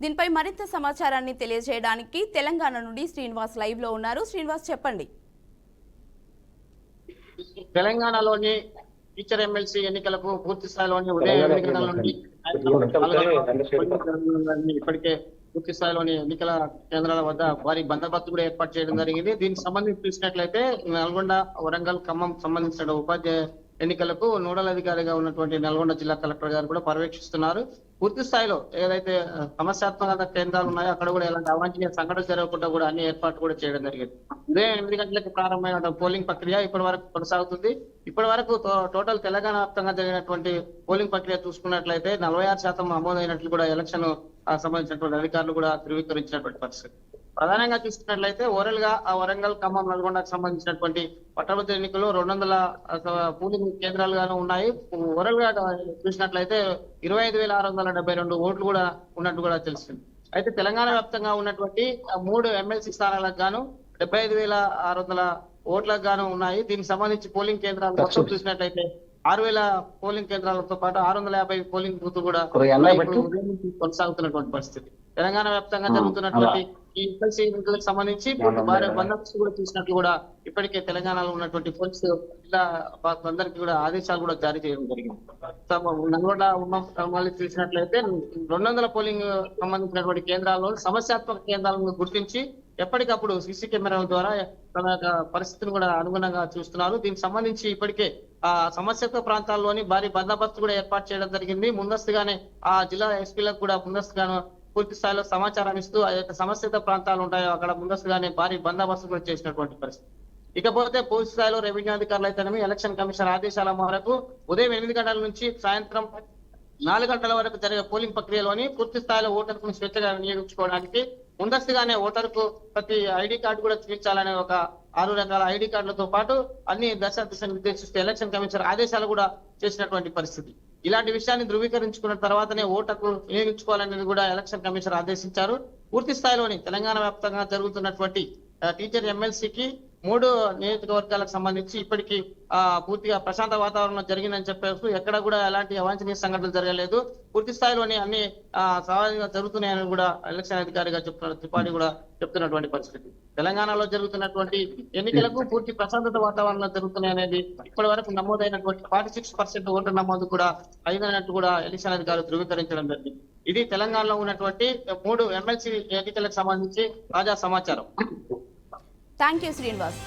దీనిపై మరింత సమాచారాన్ని తెలియజేయడానికి తెలంగాణ నుండి శ్రీనివాస్ లైవ్ లో ఉన్నారు. శ్రీనివాస్ చెప్పండి. తెలంగాణలోని టీచర్ ఎమ్మెల్సీ ఎన్నికలకు పూర్తి స్థాయిలోని ఉదయం 8 గంటల నుండి ఇప్పటికే పూర్తి స్థాయిలోని ఎన్నికల కేంద్రాల వద్ద భారీ బందోబస్తు కూడా ఏర్పాటు చేయడం జరిగింది. దీనికి సంబంధించి చూసినట్లయితే నల్గొండ, వరంగల్, ఖమ్మం సంబంధించిన ఉపాధ్యాయ ఎన్నికలకు నోడల్ అధికారిగా ఉన్నటువంటి నల్గొండ జిల్లా కలెక్టర్ గారు కూడా పర్యవేక్షిస్తున్నారు. పూర్తి స్థాయిలో ఏదైతే సమస్యాత్మక కేంద్రాలు ఉన్నాయో అక్కడ కూడా ఎలాంటి అవాంఛనీయ సంఘటన జరగకుండా కూడా అన్ని ఏర్పాట్లు కూడా చేయడం జరిగింది. ఉదయం 8 గంటలకు ప్రారంభమైన పోలింగ్ ప్రక్రియ ఇప్పటి వరకు కొనసాగుతుంది. ఇప్పటి వరకు టోటల్ తెలంగాణ వ్యాప్తంగా జరిగినటువంటి పోలింగ్ ప్రక్రియ చూసుకున్నట్లయితే 46% నమోదైనట్లు కూడా ఎలక్షన్ సంబంధించినటువంటి అధికారులు కూడా ధృవీకరించినటువంటి పరిస్థితి. ప్రధానంగా చూసుకున్నట్లయితే ఓవరాల్ గా వరంగల్, ఖమ్మం, నల్గొండకు సంబంధించినటువంటి పట్టభద్రుల ఎన్నికల్లో 200 పోలింగ్ కేంద్రాలుగాను ఉన్నాయి. ఓవరాల్ గా చూసినట్లయితే 25,672 ఓట్లు కూడా ఉన్నట్టు కూడా తెలిసింది. అయితే తెలంగాణ వ్యాప్తంగా ఉన్నటువంటి 3 ఎమ్మెల్సీ స్థానాలకు గాను 75,600 ఓట్లకు గాను ఉన్నాయి. దీనికి సంబంధించి పోలింగ్ కేంద్రాలు మొత్తం చూసినట్లయితే 6,000 పోలింగ్ కేంద్రాలతో పాటు 650 పోలింగ్ బూత్ కూడా కొనసాగుతున్నటువంటి పరిస్థితి. తెలంగాణ వ్యాప్తంగా జరుగుతున్నటువంటి ఈ ఎమ్మెల్సీ ఎన్నికలకు సంబంధించి భారీ బందోబస్తు కూడా చూసినట్లు కూడా ఇప్పటికే తెలంగాణలో ఉన్నటువంటి పోలీసు జిల్లా అందరికీ కూడా ఆదేశాలు కూడా జారీ చేయడం జరిగింది. నల్గొండ మళ్ళీ చూసినట్లయితే 200 పోలింగ్ సంబంధించినటువంటి కేంద్రాల్లో సమస్యాత్మక కేంద్రాలను గుర్తించి ఎప్పటికప్పుడు సీసీ కెమెరాల ద్వారా తన యొక్క పరిస్థితిని కూడా అనుగుణంగా చూస్తున్నారు. దీనికి సంబంధించి ఇప్పటికే ఆ సమస్యాత్మక ప్రాంతాల్లోని భారీ బందోబస్తు కూడా ఏర్పాటు చేయడం జరిగింది. ముందస్తుగానే ఆ జిల్లా ఎస్పీలకు కూడా ముందస్తుగానే పూర్తి స్థాయిలో సమాచారం ఇస్తూ ఆ యొక్క సమస్యత ప్రాంతాలు ఉంటాయో అక్కడ ముందస్తుగానే భారీ బందోబస్తు కూడా చేసినటువంటి పరిస్థితి. ఇకపోతే పూర్తి స్థాయిలో రెవెన్యూ అధికారులు అయితేనేమి ఎలక్షన్ కమిషన్ ఆదేశాల మేరకు ఉదయం 8 గంటల నుంచి సాయంత్రం 4 గంటల వరకు జరిగే పోలింగ్ ప్రక్రియలోని పూర్తి స్థాయిలో ఓటర్కు స్వేచ్ఛగా వినియోగించుకోవడానికి ముందస్తుగానే ఓటర్కు ప్రతి ఐడి కార్డు కూడా చూపించాలనే ఒక 6 రకాల ఐడి కార్డులతో పాటు అన్ని దశ నిర్దేశిస్తూ ఎలక్షన్ కమిషన్ ఆదేశాలు కూడా చేసినటువంటి పరిస్థితి. ఇలాంటి విషయాన్ని ధృవీకరించుకున్న తర్వాతనే ఓటర్కు వినియోగించుకోవాలనేది కూడా ఎలక్షన్ కమిషన్ ఆదేశించారు. పూర్తి స్థాయిలోని తెలంగాణ వ్యాప్తంగా జరుగుతున్నటువంటి టీచర్ ఎమ్మెల్సీకి 3 నియోజకవర్గాలకు సంబంధించి ఇప్పటికీ పూర్తిగా ప్రశాంత వాతావరణం జరిగిందని చెప్పేసి ఎక్కడ కూడా ఎలాంటి అవాంఛనీయ సంఘటనలు జరగలేదు. పూర్తి స్థాయిలోని అన్ని సవాలుగా జరుగుతున్నాయని కూడా ఎలక్షన్ అధికారిగా చెప్తున్న త్రిపాఠి కూడా చెప్తున్నటువంటి పరిస్థితి. తెలంగాణలో జరుగుతున్నటువంటి ఎన్నికలకు పూర్తి ప్రశాంతత వాతావరణంలో జరుగుతున్నాయి అనేది ఇప్పటి వరకు నమోదైనటువంటి 46% ఓటర్ నమోదు కూడా అయిందన్నట్టు కూడా ఎలక్షన్ అధికారులు ధృవీకరించడం జరిగింది. ఇది తెలంగాణలో ఉన్నటువంటి 3 ఎమ్మెల్సీ ఎన్నికలకు సంబంధించి తాజా సమాచారం. Thank you Srinivas.